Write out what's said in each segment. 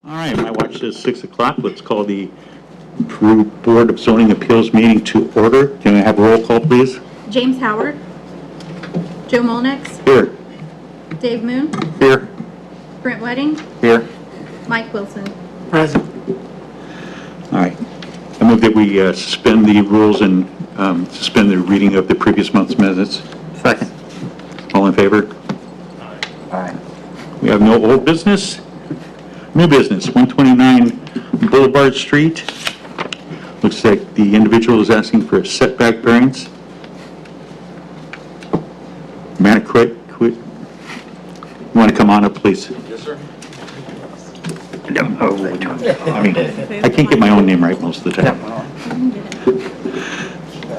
All right, my watch says 6 o'clock. Let's call the Peru Board of Zoning Appeals meeting to order. Can I have a roll call, please? James Howard. Joe Molnex. Here. Dave Moon. Here. Brent Wedding. Here. Mike Wilson. Present. All right. I move that we suspend the rules and suspend the reading of the previous month's minutes. Second. All in favor? Aye. We have no old business. New business, 129 Boulevard Street. Looks like the individual is asking for a setback variance. Quit. You want to come on up, please? Yes, sir. I mean, I can't get my own name right most of the time.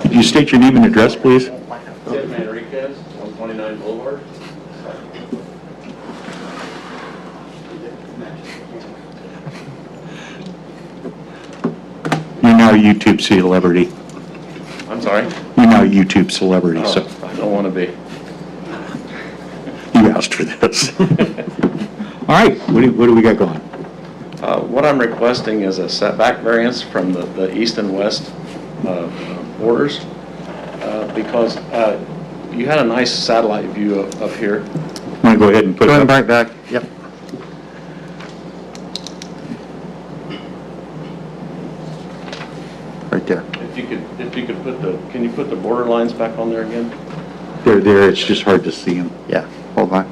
Could you state your name and address, please? Ted Manriquez, 129 Boulevard. You're now a YouTube celebrity. I'm sorry? You're now a YouTube celebrity, so I don't want to be. you asked for this. All right, what do we got going? What I'm requesting is a setback variance from the east and west borders because you had a nice satellite view of here. Want to go ahead and put it up? Right back. Yep. Right there. If you could can you put the border lines back on there again? They're there, it's just hard to see them. Yeah. Hold on.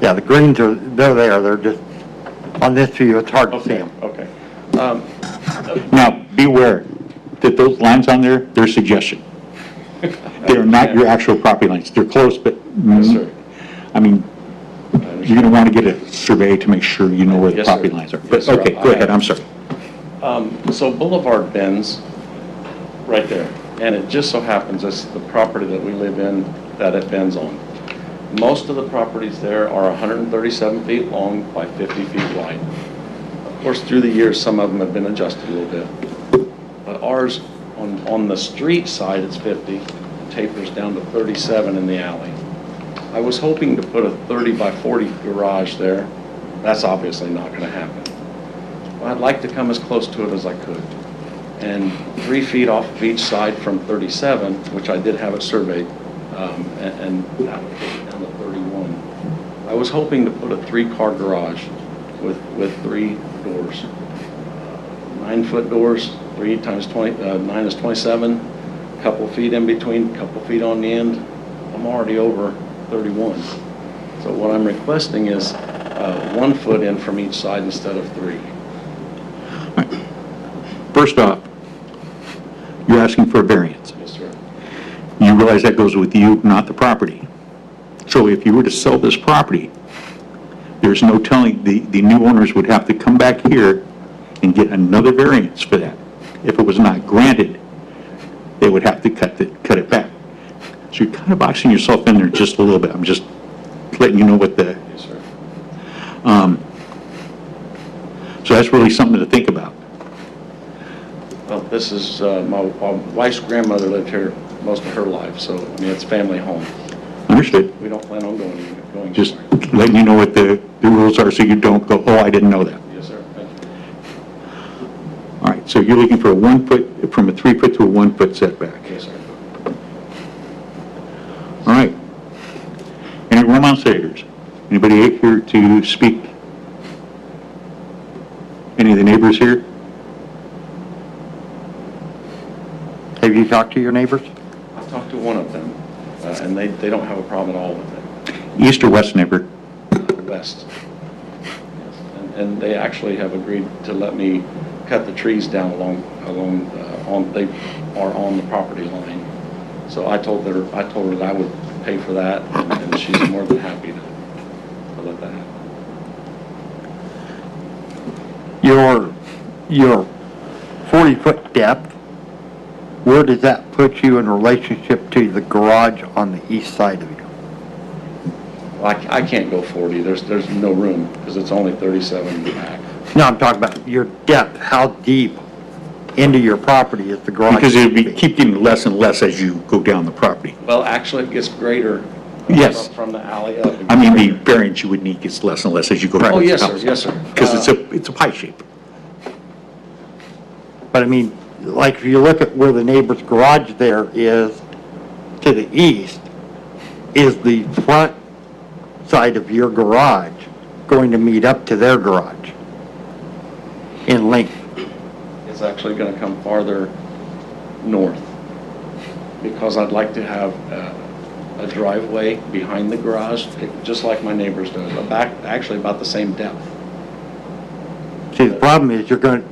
Yeah, the greens are, they're there. They're just, on this view, it's hard to see them. Okay. Now, beware that those lines on there, they're suggestion. They're not your actual property lines. They're close, but, Yes, sir. I mean, you're going to want to get a survey to make sure you know where the Yes, sir. property lines are. But, Yes, sir. okay, go ahead, I'm sorry. So Boulevard bends right there, and it just so happens it's the property that we live in that it bends on. Most of the properties there are 137 feet long by 50 feet wide. Of course, through the years, some of them have been adjusted a little bit. But ours, on the street side, it's 50, tapers down to 37 in the alley. I was hoping to put a 30 by 40 garage there. That's obviously not going to happen. Well, I'd like to come as close to it as I could. And 3 feet off of each side from 37, which I did have it surveyed, and that would take it down to 31. I was hoping to put a 3-car garage with 3 doors. 9-foot doors, 3 times 20, 9 is 27, couple feet in between, couple feet on the end. I'm already over 31. So what I'm requesting is 1 foot in from each side instead of 3. First off, you're asking for a variance. Yes, sir. You realize that goes with you, not the property. So if you were to sell this property, there's no telling, the new owners would have to come back here and get another variance for that. If it was not granted, they would have to cut it back. So you're kind of boxing yourself in there just a little bit. I'm just letting you know what the... Yes, sir. So that's really something to think about. Well, this is, my wife's grandmother lived here most of her life, so, I mean, it's family home. Understood? We don't plan on going Just somewhere. letting you know what the rules are so you don't go, oh, I didn't know that. Yes, sir. Thank you. All right, so you're looking for a 1 foot, from a 3 foot to a 1 foot setback. Yes, sir. All right. Any remonstrators? Anybody here to speak? Any of the neighbors here? Have you talked to your neighbors? I've talked to one of them, and they don't have a problem at all with it. East or west neighbor? West. Yes. And they actually have agreed to let me cut the trees down they are on the property line. So I told her that I would pay for that, and she's more than happy to let that happen. Your 40-foot depth, where does that put you in relationship to the garage on the east side of you? Well, I can't go 40. There's no room because it's only 37 in the back. No, I'm talking about your depth. How deep into your property is the garage? Because it would keep getting less and less as you go down the property. Well, actually, it gets greater Yes. From the alley up. I mean, the variance you would need gets less and less as you go towards Oh, the yes, sir, house. yes, sir. Because it's a pie shape. But I mean, like if you look at where the neighbor's garage there is to the east, is the front side of your garage going to meet up to their garage in length? It's actually going to come farther north because I'd like to have a driveway behind the garage, just like my neighbors do, actually about the same depth. See, the problem is you're going,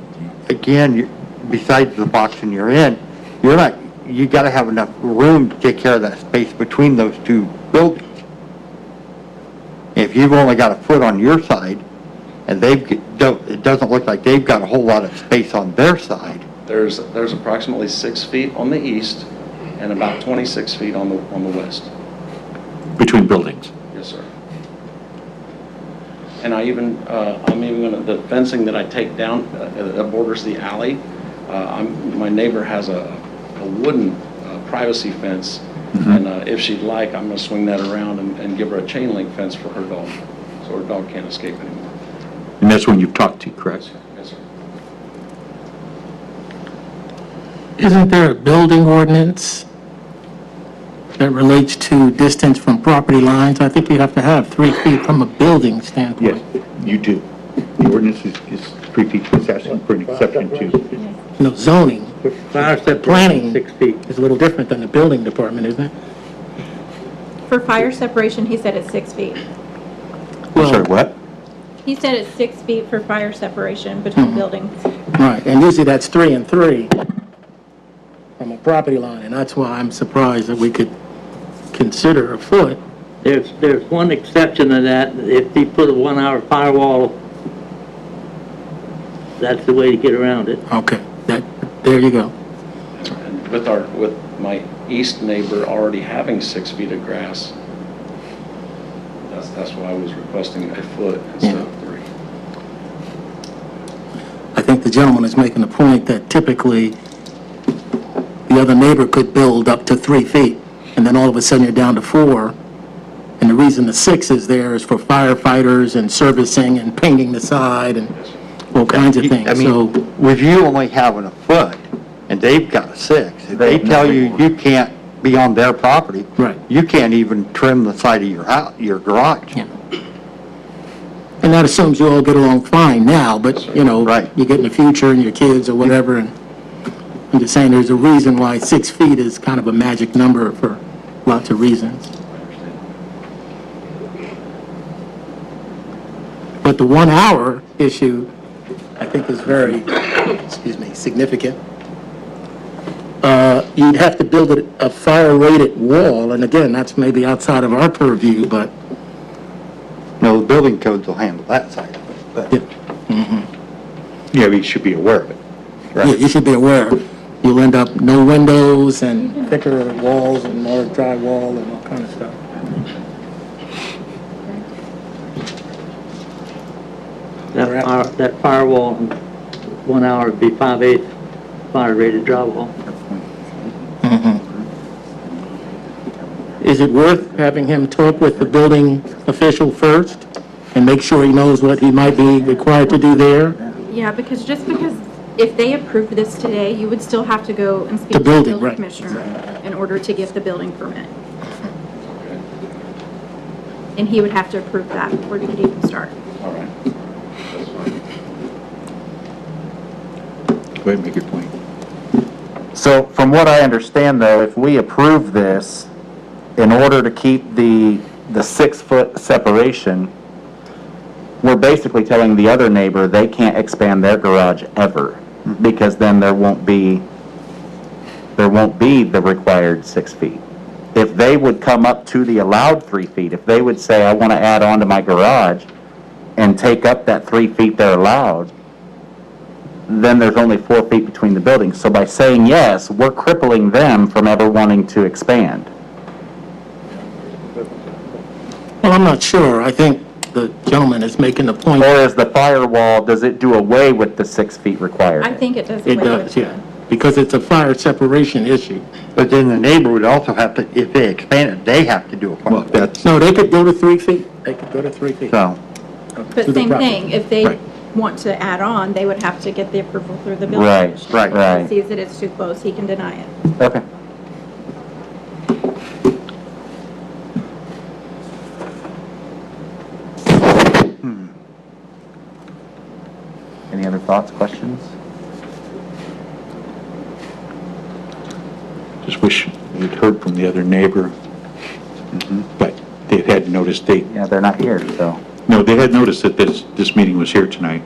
besides the boxing you're in, you gotta have enough room to take care of that space between those two buildings. If you've only got a foot on your side, and it doesn't look like they've got a whole lot of space on their side. There's approximately 6 feet on the east and about 26 feet on the west. Between buildings. Yes, sir. And I'm even going to, the fencing that I take down that borders the alley, my neighbor has a wooden privacy fence, and if she'd like, I'm going to swing that around and give her a chain link fence for her dog, so her dog can't escape anymore. And that's one you've talked to, correct? Yes, sir. Isn't there a building ordinance that relates to distance from property lines? I think you have to have 3 feet from a building standpoint. Yes, you do. The ordinance is 3 feet, it's asking for an exception to. No, zoning, Fire separation, planning 6 feet. is a little different than the building department, isn't it? For fire separation, he said it's 6 feet. I'm sorry, what? He said it's 6 feet for fire separation between buildings. Right, and usually that's 3 and 3 from a property line, and that's why I'm surprised that we could consider a foot. There's one exception to that. If you put a 1 hour firewall, that's the way to get around it. Okay, there you go. And with my east neighbor already having 6 feet of grass, that's why I was requesting a foot instead of 3. I think the gentleman is making the point that typically the other neighbor could build up to 3 feet, and then all of a sudden you're down to 4. And the reason the 6 is there is for firefighters and servicing and painting the side and all kinds of things. I So, mean, with you only having a foot, and they've got a 6, if they tell you you can't be on their property, Right. you can't even trim the side of your house, your garage. yeah. And that assumes you all get along fine now, but, you know, Right. you get in the future and your kids or whatever, and I'm just saying there's a reason why 6 feet is kind of a magic number for lots of reasons. But the 1 hour issue, I think is very, significant. You'd have to build a fire-rated wall, and again, that's maybe outside of our purview, but, No, the building codes will handle that side of it, but. yeah. Yeah, we should be aware of it. Yeah, you should be aware, you'll end up no windows and thicker walls and more drywall and all kind of stuff. That firewall, in 1 hour would be 5/8 fire rated drywall. Is it worth having him talk with the building official first and make sure he knows what he might be required to do there? Yeah, because if they approved this today, you would still have to go and speak The to the building, building right. commissioner in order to give the building permit. And he would have to approve that before you could even start. All right. That's fine. Go ahead and make your point. So from what I understand though, if we approve this, in order to keep the 6 foot separation, we're basically telling the other neighbor they can't expand their garage ever, because then there won't be the required 6 feet. If they would come up to the allowed 3 feet, if they would say, I want to add on to my garage and take up that 3 feet they're allowed, then there's only 4 feet between the buildings. So by saying yes, we're crippling them from ever wanting to expand. Well, I'm not sure. I think the gentleman is making the point. Or is the firewall, does it do away with the 6 feet required? I think it does. It away does, with yeah. because it's a fire separation issue. But then the neighbor would also have to, if they expand it, they have to do a Well, firewall. that's, No, they could go to 3 feet. They could go to 3 feet. So, But To the same property. thing, if they Right. want to add on, they would have to get the approval through the building Right, commissioner. right, right. If he sees that it's too close, he can deny it. Okay. Any other thoughts, questions? just wish we'd heard from the other neighbor. But they had noticed, Yeah, they're not here, so. no, they had noticed that this meeting was here tonight.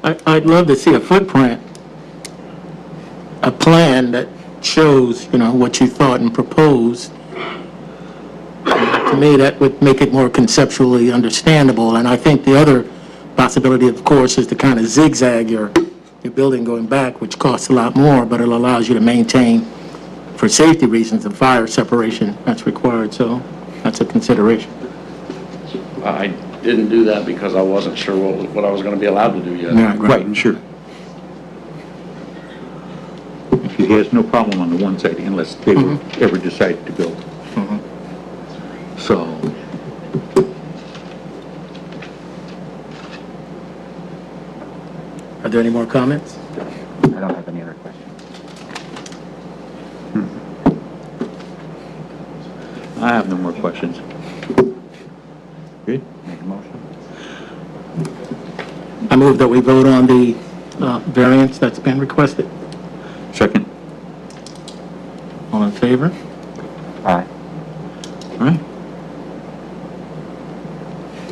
I'd love to see a footprint, a plan that shows, what you thought and proposed. To me, that would make it more conceptually understandable, and I think the other possibility, of course, is to kind of zigzag your building going back, which costs a lot more, but it allows you to maintain, for safety reasons, the fire separation that's required, so that's a consideration. I didn't do that because I wasn't sure what I was going to be allowed to do yet. Right, sure. He has no problem on the one side unless they were ever decide to build. So, Are there any more comments? I don't have any other questions. I have no more questions. Good? Make a motion. I move that we vote on the variance that's been requested. Second? All in favor? Aye. All right.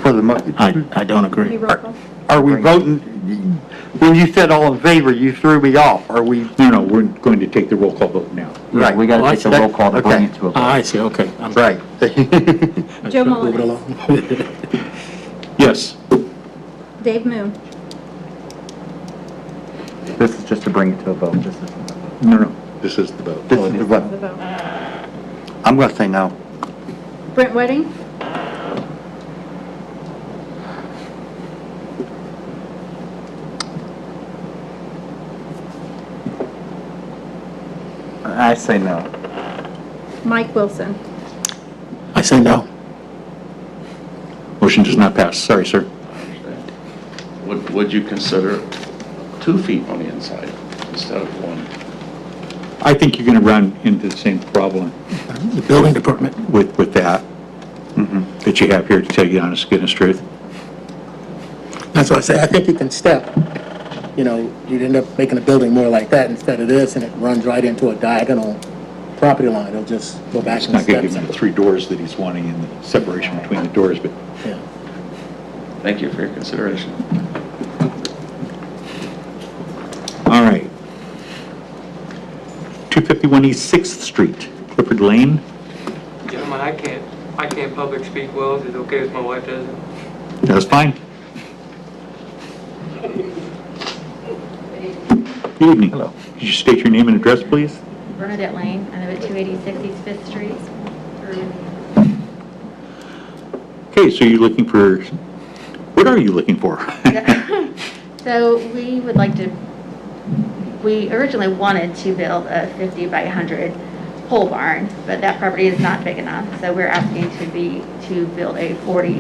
for the, I don't agree. Any roll call? are we voting, when you said all in favor, you threw me off. Are we, No, we're going to take the roll call vote now. Yeah, Right. we gotta take a roll call to bring Okay. it to a vote. I see, okay. I'm right. Joe Move it Mullins. along. Yes. Dave Moon. This is just to bring it to a vote. This is. No, this is the vote. This is the The vote. vote. I'm gonna say no. Brent Wedding. I say no. Mike Wilson. I say no. Motion does not pass. Sorry, sir. Would you consider 2 feet on the inside instead of 1? I think you're going to run into the same problem The building department. with that, that you have here, to tell you the honest goodness truth. That's why I say, I think you can step, you'd end up making a building more like that instead of this, and it runs right into a diagonal property line. It'll just go back It's and not going to steps. give him the 3 doors that he's wanting and the separation between the doors, but Yeah. Thank you for your consideration. all right. 251 East 6th Street, Clifford Lane. Gentlemen, I can't public speak well. Is it okay if my wife doesn't? That's fine. Good evening. Hello. Could you state your name and address, please? Bernadette Lane, I live at 286 East Fifth Street. Okay, so you're looking for, what are you looking for? So we would like to, we originally wanted to build a 50 by 100 pole barn, but that property is not big enough, so we're asking to build a 40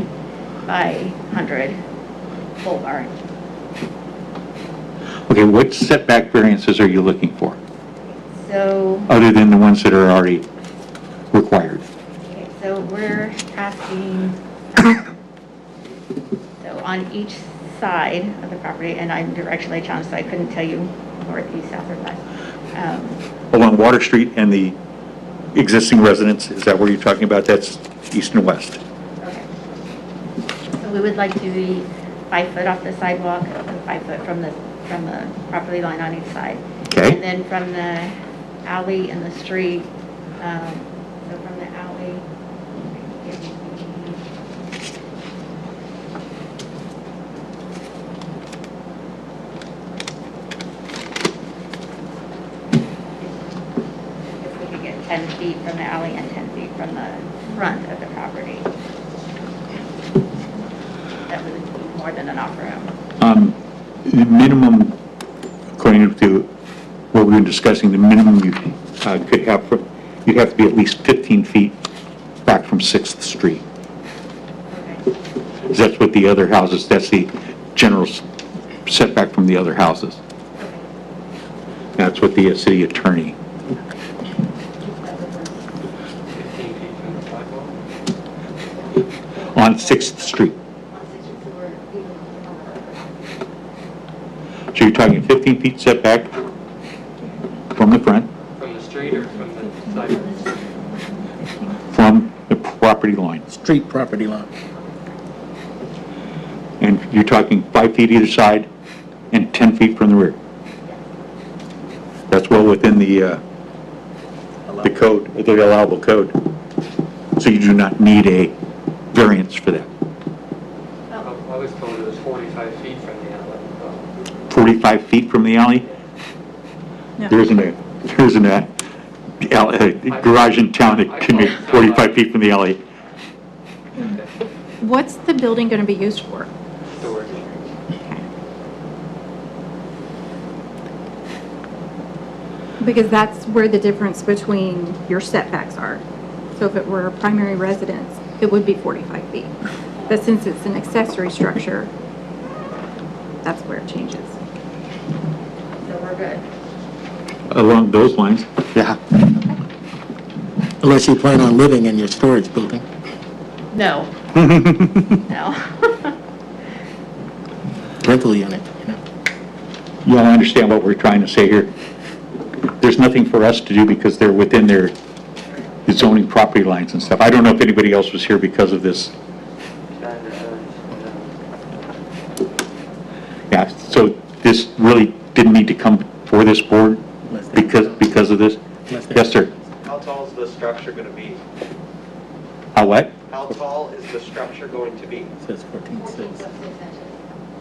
by 100 pole barn. Okay, what setback variances are you looking for, So, other than the ones that are already required? okay, so we're asking, so on each side of the property, and I'm directionally challenged, so I couldn't tell you north, east, south, or west. Along Water Street and the existing residence, is that where you're talking about? That's east and west. Okay. So we would like to be 5 foot off the sidewalk, and 5 foot from the property line on each side. Okay. And then from the alley and the street, so from the alley, it would be, if we could get 10 feet from the alley and 10 feet from the front of the property. That would be more than enough room. The minimum, according to what we've been discussing, the minimum you could have, you'd have to be at least 15 feet back from 6th Street. That's what the other houses, that's the general setback from the other houses. That's what the city attorney. 15 feet from the sidewalk. On 6th Street. So you're talking 15 feet setback from the front, From the street or from the sidewalk? from the property line. Street property line. And you're talking 5 feet either side and 10 feet from the rear. That's well within the code, the allowable code. So you do not need a variance for that. I was told it was 45 feet from the outlet. 45 feet from the alley? No. There isn't a garage in town that can be 45 feet from the alley. What's the building going to be used for? Storage. Because that's where the difference between your setbacks are. So if it were a primary residence, it would be 45 feet. But since it's an accessory structure, that's where it changes. So we're good. Along those lines, Yeah. Unless you plan on living in your storage building. No. No. Rental unit, you know. you all understand what we're trying to say here. There's nothing for us to do because they're within their zoning property lines and stuff. I don't know if anybody else was here because of this. Yeah, so this really didn't need to come before this board because of this? Yes, sir. How tall is the structure going to be? How what? How tall is the structure going to be? It says 14.6.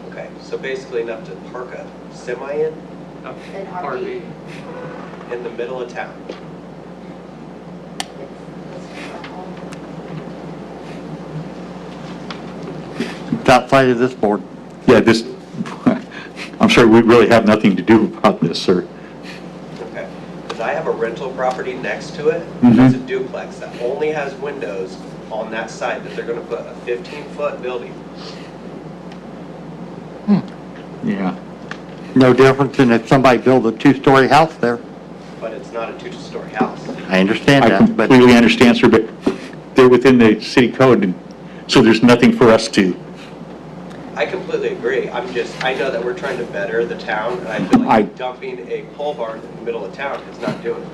Okay, so basically enough to park a semi in RV. the middle of town. It's outside of this board. Yeah, this, I'm sorry, we really have nothing to do about this, sir. Okay, because I have a rental property next to it. Mhm. It's a duplex that only has windows on that side that they're going to put a 15-foot building. Yeah. No difference than if somebody built a two-story house there. But it's not a two-story house. I understand I that, but completely understand, sir, but they're within the city code, and so there's nothing for us to. I completely agree. I know that we're trying to better the town, and I feel like dumping a pole barn in the middle of town is not doing it.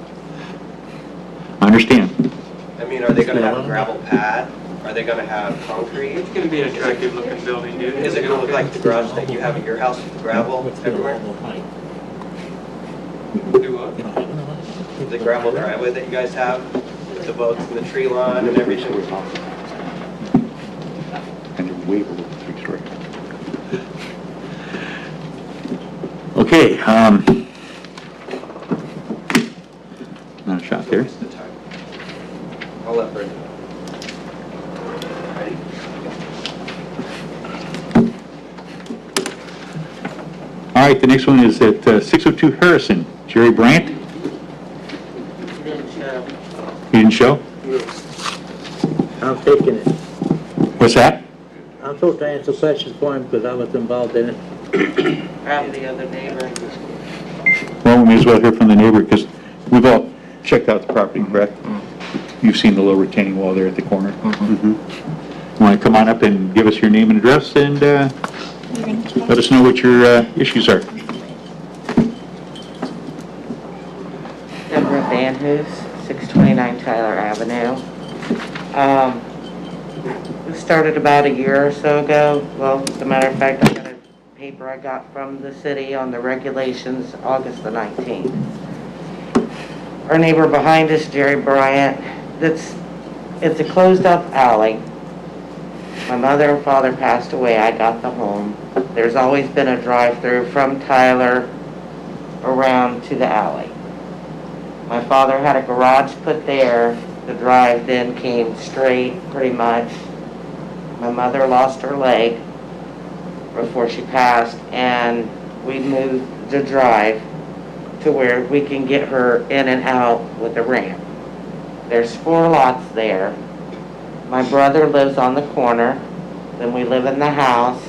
I understand. I mean, are they going to have a gravel pad? Are they going to have concrete? It's going to be an attractive looking building, dude. Is it going to look like the garage that you have at your house with the gravel everywhere? Do what? The gravel driveway that you guys have with the boats and the tree line and everything? And they're way below the 3-story. Okay, not a shot there. What's the time? I'll let Brenda know. Ready? All right, the next one is at 602 Harrison. Jerry Bryant? He didn't show? I'm taking it. What's that? I'm supposed to answer questions for him because I was involved in it. I'm the other neighbor. Well, we may as well hear from the neighbor, because we've all checked out the property, correct? You've seen the low retaining wall there at the corner. You want to come on up and give us your name and address, and let us know what your issues are. Deborah Van Hoos, 629 Tyler Avenue. This started about a year or so ago. Well, as a matter of fact, I got a paper I got from the city on the regulations August the 19th. Our neighbor behind us, Jerry Bryant, it's a closed up alley. My mother and father passed away, I got the home. There's always been a drive-through from Tyler around to the alley. My father had a garage put there. The drive then came straight, pretty much. My mother lost her leg. before she passed, and we moved the drive to where we can get her in and out with a ramp. There's 4 lots there. My brother lives on the corner, then we live in the house,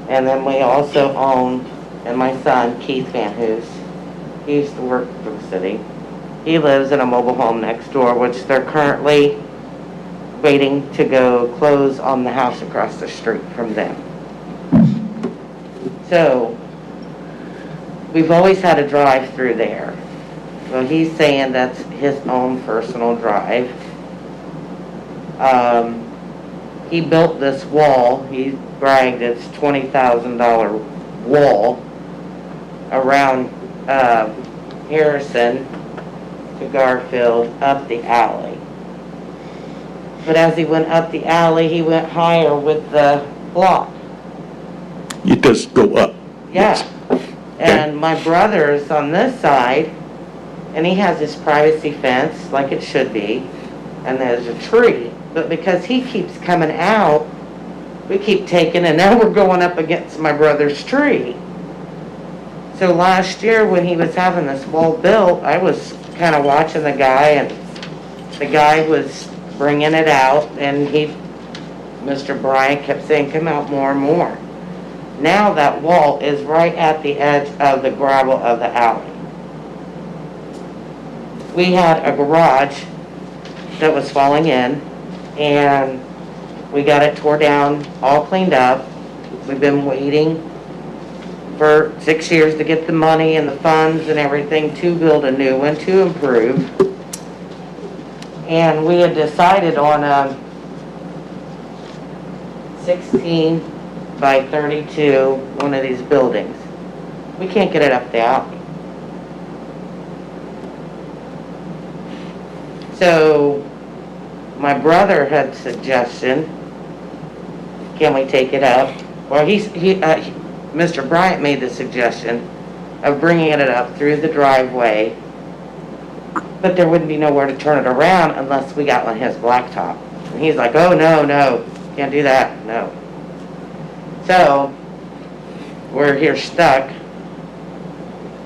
and then we also own, and my son, Keith Van Hoos, he used to work for the city. He lives in a mobile home next door, which they're currently waiting to go close on the house across the street from them. So, we've always had a drive through there. Well, he's saying that's his own personal drive. He built this wall, he bragged it's $20,000 wall around Harrison to Garfield up the alley. But as he went up the alley, he went higher with the block. It does go up. Yeah. And my brother's on this side, and he has his privacy fence like it should be, and there's a tree. But because he keeps coming out, we keep taking, and now we're going up against my brother's tree. So last year when he was having this wall built, I was kind of watching the guy, and the guy was bringing it out, and Mr. Bryant kept saying, come out more and more. Now that wall is right at the edge of the gravel of the alley. We had a garage that was falling in, and we got it tore down, all cleaned up. We've been waiting for 6 years to get the money and the funds and everything to build a new one to improve. And we had decided on a 16 by 32, one of these buildings. We can't get it up the alley. So my brother had suggestion, can we take it up? Well, Mr. Bryant made the suggestion of bringing it up through the driveway, but there wouldn't be nowhere to turn it around unless we got on his blacktop. And he's like, oh, no, can't do that, no. So, we're here stuck.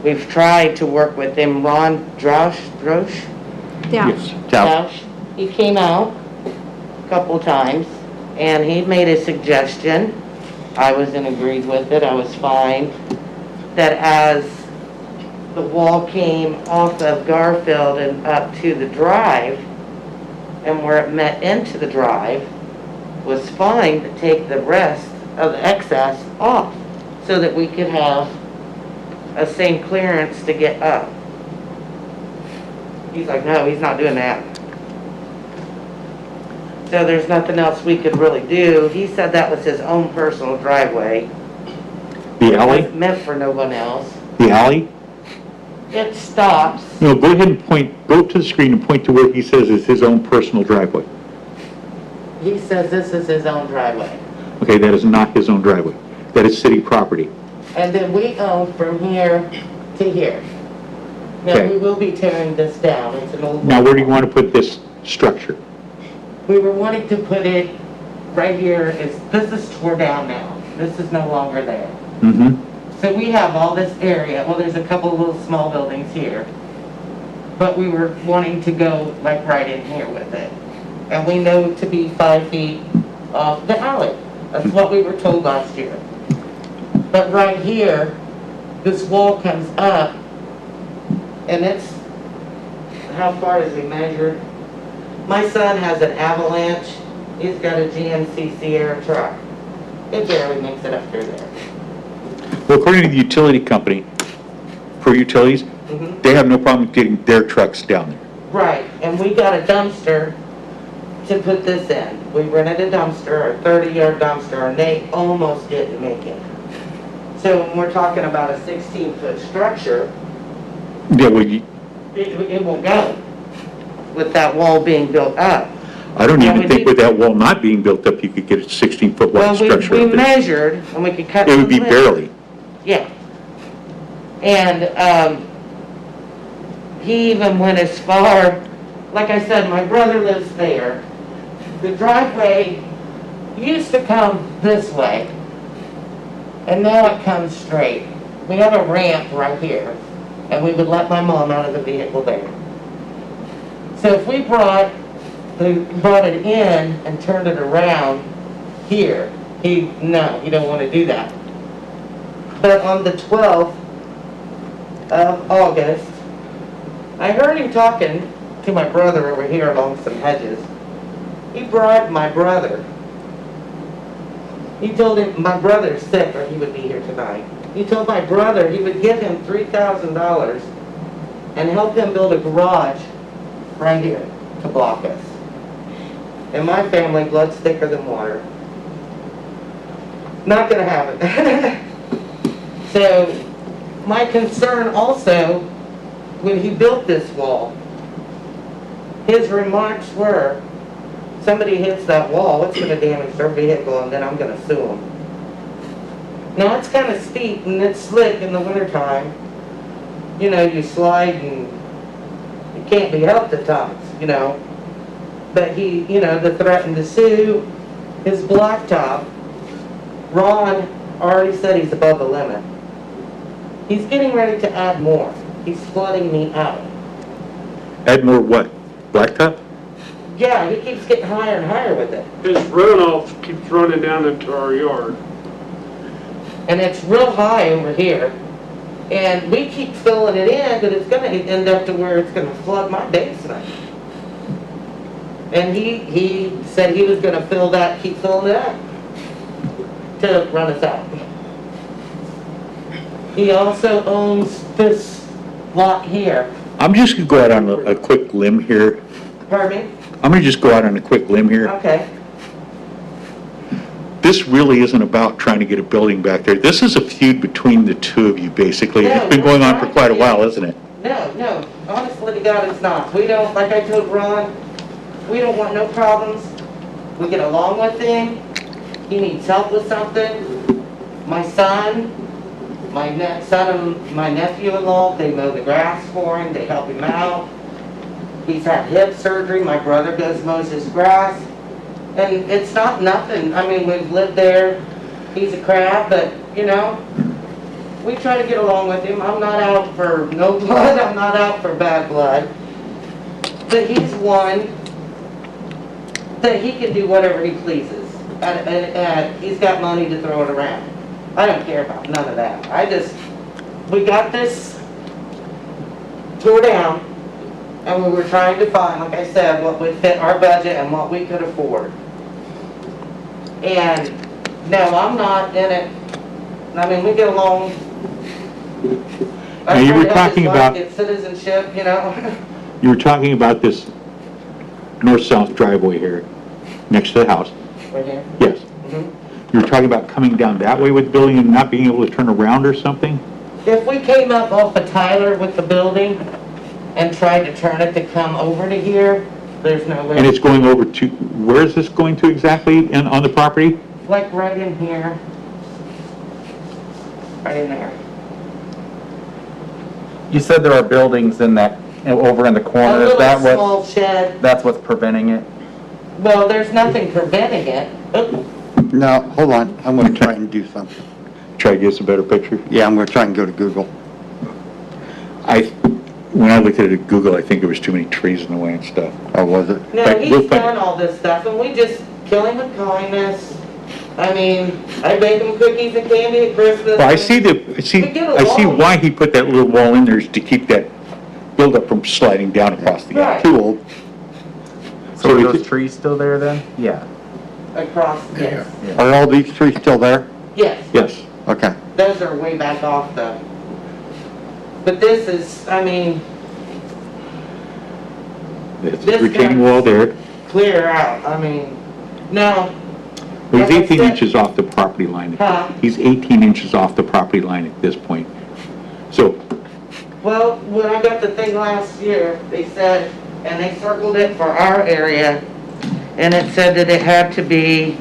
We've tried to work with him, Ron Drosh? Yeah. Yes. Dow. He came out a couple times, and he made a suggestion. I was in agreed with it, I was fine, that as the wall came off of Garfield and up to the drive, and where it met into the drive, was fine to take the rest of the excess off, so that we could have a same clearance to get up. He's like, no, he's not doing that. So there's nothing else we could really do. He said that was his own personal driveway. The It alley? wasn't meant for no one else. The alley? It stops. No, go ahead and go to the screen and point to where he says is his own personal driveway. He says this is his own driveway. Okay, that is not his own driveway. That is city property. And then we own from here to here. Now, Okay. we will be tearing this down. It's an old. Now, where do you want to put this structure? We were wanting to put it right here. This is tore down now. This is no longer there. Mm-hmm. So we have all this area. Well, there's a couple of little small buildings here. But we were wanting to go like right in here with it. And we know to be 5 feet off the alley. That's what we were told last year. But right here, this wall comes up, and it's, how far is he measured? My son has an Avalanche. He's got a GMC Sierra truck. It barely makes it up through there. Well, according to the utility company, for utilities, they have no problem getting their trucks down there. Right, and we got a dumpster to put this in. We rented a dumpster, a 30-yard dumpster, and they almost didn't make it. So when we're talking about a 16-foot structure, Yeah, well, it won't go with that wall being built up. I don't Yeah, even we think need- with that wall not being built up, you could get a 16-foot Well, wide we structure. up there. measured, and we could cut. It would some be lint. barely. Yeah. And he even went as far, like I said, my brother lives there. The driveway used to come this way, And now it comes straight. We have a ramp right here, and we would let my mom out of the vehicle there. So if we brought it in and turned it around here, he don't want to do that. But on the 12th of August, I heard him talking to my brother over here along some hedges. He bribed my brother. He told him my brother's sick or he would be here tonight. He told my brother he would give him $3,000 and help him build a garage right here to block us. In my family, blood's thicker than water. Not gonna happen. So, my concern also, when he built this wall, his remarks were, somebody hits that wall, it's gonna damage their vehicle and then I'm gonna sue them. Now, it's kind of steep and it's slick in the wintertime. You know, you slide and it can't be helped at times, you know. But he, you know, the threatened to sue, his blacktop, Ron already said he's above the limit. He's getting ready to add more. He's flooding me out. Add more what? Blacktop? Yeah, he keeps getting higher and higher with it. His runoff keeps running down into our yard. And it's real high over here. And we keep filling it in, but it's gonna end up to where it's gonna flood my basement. And he said he was gonna keep filling it up to run us out. He also owns this lot here. I'm just gonna go out on a quick limb here. Pardon me? I'm gonna just go out on a quick limb here. Okay. This really isn't about trying to get a building back there. This is a feud between the two of you, basically. No, It's been going on for quite a while, isn't it? No, honestly to God, it's not. We don't, like I told Ron, we don't want no problems. We get along with him. He needs help with something. My son and my nephew-in-law, they mow the grass for him, they help him out. He's had hip surgery, my brother mows his grass. And it's not nothing. I mean, we've lived there. He's a crab, but, you know, we try to get along with him. I'm not out for no blood. I'm not out for bad blood. But he's one that he can do whatever he pleases. And he's got money to throw it around. I don't care about none of that. We got this tore down, and we were trying to find, like I said, what would fit our budget and what we could afford. And no, I'm not in it. I mean, we get along. Now, you were talking about- Get citizenship, you know. You were talking about this north-south driveway here, next to the house. Right here. Yes. Mhm. You were talking about coming down that way with the building and not being able to turn around or something? If we came up off of Tyler with the building and tried to turn it to come over to here, there's no way. And it's going over to, where is this going to exactly on the property? Like right in here. Right in there. You said there are buildings in that, over in the A corner, is little that what, small shed. that's what's preventing it? Well, there's nothing preventing it. Oh, No, hold on, I'm gonna try and do something. Try to give us a better picture. Yeah, I'm gonna try and go to Google. When I looked at it at Google, I think there was too many trees in the way and stuff. Oh, was it? No, But we'll he's find- done all this stuff, and we just kill him with kindness. I mean, I bake him cookies and candy at Christmas. Well, I see We get I see along. why he put that little wall in there, is to keep that buildup from sliding down across the Right. too old. So So are we those could- trees still there then? Yeah. Across, yes. Are all these trees still there? Yes, Yes. Okay. those are way back off though. But this is, I mean, There's This a retaining guy- wall there. clear out. I mean, no. He's Like I 18 said- inches off the property line. Huh? He's 18 inches off the property line at this point. So, Well, when I got the thing last year, they said, and they circled it for our area, and it said that it had to be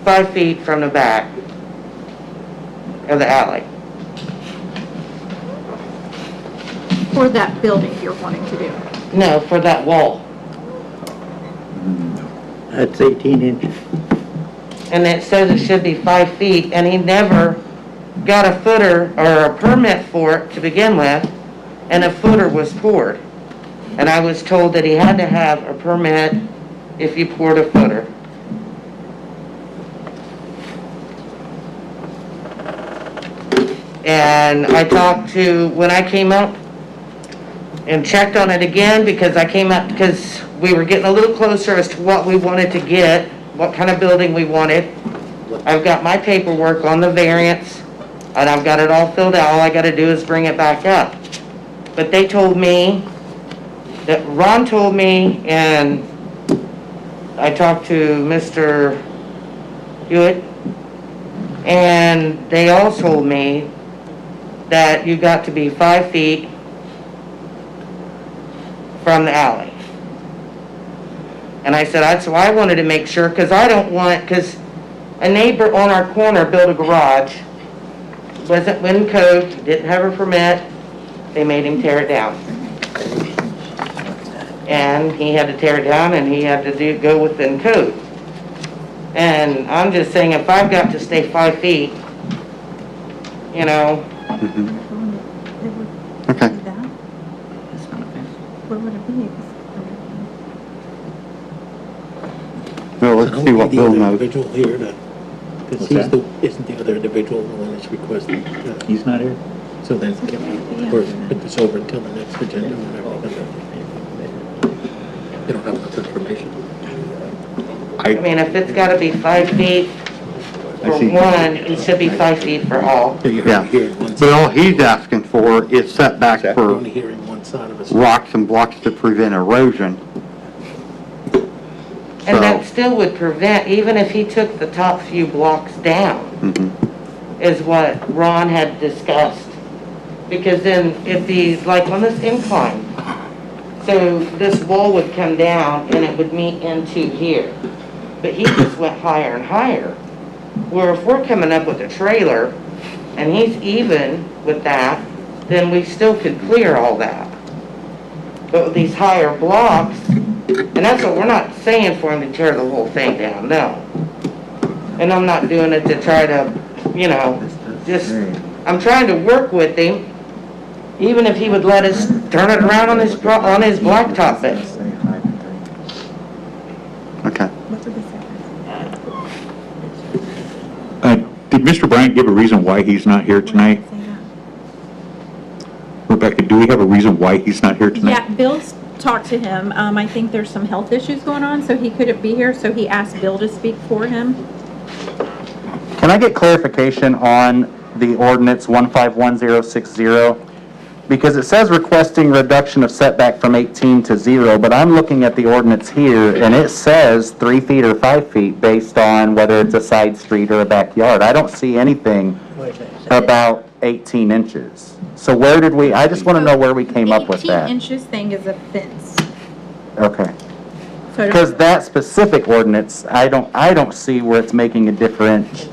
5 feet from the back of the alley. For that building you're wanting to do. No, for that wall. That's 18 inches. And it says it should be 5 feet, and he never got a footer or a permit for it to begin with, and a footer was poured. And I was told that he had to have a permit if you poured a footer. And I talked to, when I came up and checked on it again, because I came up, because we were getting a little closer as to what we wanted to get, what kind of building we wanted. I've got my paperwork on the variance, and I've got it all filled out. All I gotta do is bring it back up. But they told me, that Ron told me, and I talked to Mr. Hewitt, and they all told me that you got to be 5 feet from the alley. And I said, that's why I wanted to make sure, because I don't want, because a neighbor on our corner built a garage, wasn't in code, didn't have a permit, they made him tear it down. And he had to tear it down, and he had to go within code. And I'm just saying, if I've got to stay 5 feet, you know, Okay. Where would it be? Well, let's see what Bill knows. Individual here to, because What's he's that? the, isn't the other individual the one that's requesting? He's not here? So then, can we, of course, put this over until the next agenda, whenever. They don't have enough information. I mean, if it's gotta be 5 feet for see. one, it should be 5 feet for all. So you're Yeah. only hearing one But all side, he's asking for is setback you're for only hearing one side of it. rocks and blocks to prevent erosion. And that So- still would prevent, even if he took the top few blocks down, Mhm. is what Ron had discussed. Because then if he's like on this incline, so this wall would come down and it would meet into here. But he just went higher and higher. Where if we're coming up with a trailer and he's even with that, then we still could clear all that. But with these higher blocks, and that's what we're not saying for him to tear the whole thing down, no. And I'm not doing it to try to, you know, just, I'm trying to work with him, even if he would let us turn it around on his blacktop bed. Okay. Did Mr. Bryant give a reason why he's not here tonight? Rebecca, do we have a reason why he's not here tonight? Yeah, Bill's talked to him. I think there's some health issues going on, so he couldn't be here, so he asked Bill to speak for him. Can I get clarification on the ordinance 151060? Because it says requesting reduction of setback from 18 to 0, but I'm looking at the ordinance here, and it says 3 feet or 5 feet based on whether it's a side street or a backyard. I don't see anything about 18 inches. So where did we, I just want to know where we came up with 18 that. inches thing is a fence. Okay. So Because that specific ordinance, I don't see where it's making a difference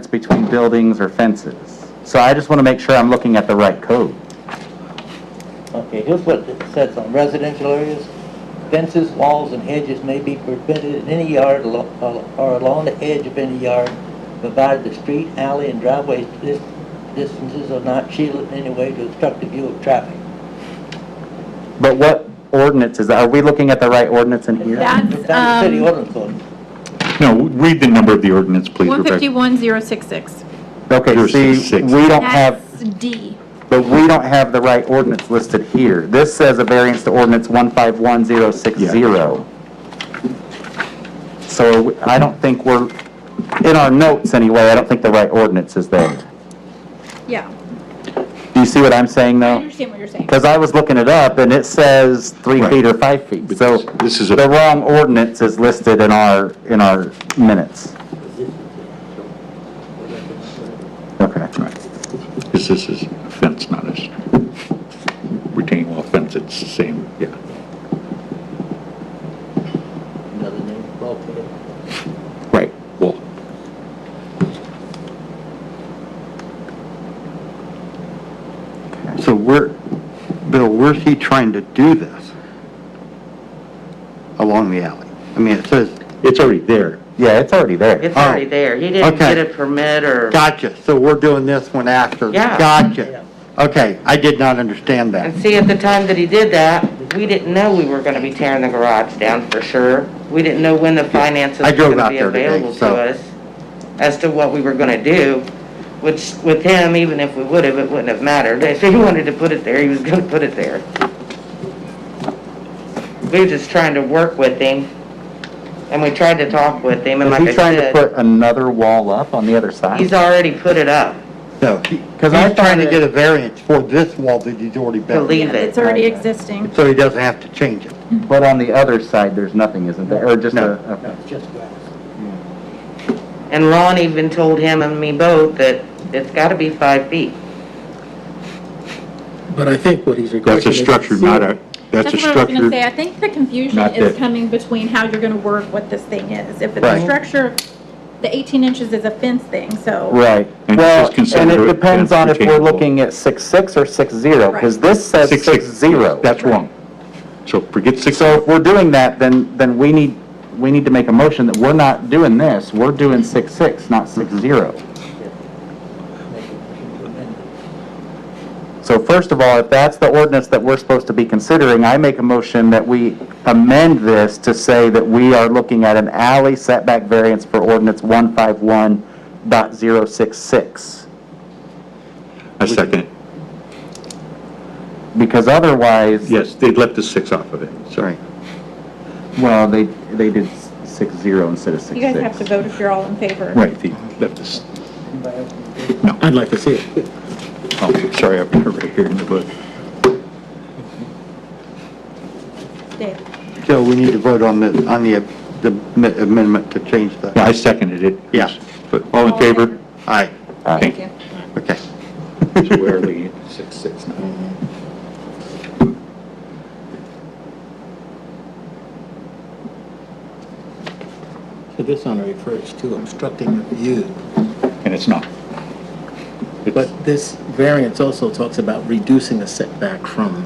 between buildings or fences. So I just want to make sure I'm looking at the right code. Okay, here's what it says on residential areas. Fences, walls, and hedges may be prevented in any yard or along the edge of any yard, provided the street, alley, and driveway distances are not shielded in any way to obstruct the view of traffic. But what ordinance is that? Are we looking at the right ordinance in here? That's, It's not the city ordinance code. No, read the number of the ordinance, please, Rebecca. 151066. Okay, see, 066. we don't have, That's D. but we don't have the right ordinance listed here. This says a variance to ordinance 151060. So I don't think we're, in our notes anyway, I don't think the right ordinance is there. Yeah, Do you see what I'm saying I though? understand what you're saying. Because I was looking it up and it says 3 Right. feet or 5 feet. But So this is a- the wrong ordinance is listed in our minutes. Okay. Because this is a fence, not a retaining wall fence, it's the same, yeah. Another name, bulkhead. Right, well, So Bill, where's he trying to do this? Along the alley? I mean, it says, It's already there. Yeah, it's already there. It's Oh, already there. He didn't okay. get a permit or, gotcha, so we're doing this one after. Yeah. Gotcha. Okay, I did not understand that. and see, at the time that he did that, we didn't know we were gonna be tearing the garage down for sure. We didn't know when the finances I were drove gonna out be there today, available so- to us as to what we were gonna do, which with him, even if we would've, it wouldn't have mattered. If he wanted to put it there, he was gonna put it there. We were just trying to work with him, and we tried to talk with him, and Is like he I trying to said, put another wall up on the other side? he's already put it up. So, Because I he's trying to thought get a variance for this wall that he's already To built. leave Yeah, it. it's already existing. So he doesn't have to change it. But on the other side, there's nothing, isn't there? Or just No. a, okay. It's just grass. And Ron even told him and me both that it's gotta be 5 feet. But I think what he's That's requesting a is... structure, not a, that's a That's what I was gonna structure. say. I think the confusion not is that- coming between how you're gonna work what this thing is. If it's a Right. structure, the 18 inches is a fence thing, so. Right. And Well, this is considered and it a depends on if we're fence looking at 6'6" or 6'0", because this says 6'0". That's wrong. So forget 6. So if we're doing that, then we need to make a motion that we're not doing this, we're doing 6'6", not 6'0". So first of all, if that's the ordinance that we're supposed to be considering, I make a motion that we amend this to say that we are looking at an alley setback variance for ordinance 151.066. A second. Because otherwise, Yes, they left the 6 off of it, sorry. well, they did 6'0" instead of 6'6". You guys have to vote if you're all in favor. Right, they left this, I'd like to see it. oh, sorry, I've got it right here in the book. Dave. So we need to vote on the amendment to change the, Yeah, I seconded it. Yeah. But all in favor? aye, Thank you. okay. So we're looking at 6'6" now. So this one refers to obstructing the view. And it's not. It's- But this variance also talks about reducing the setback from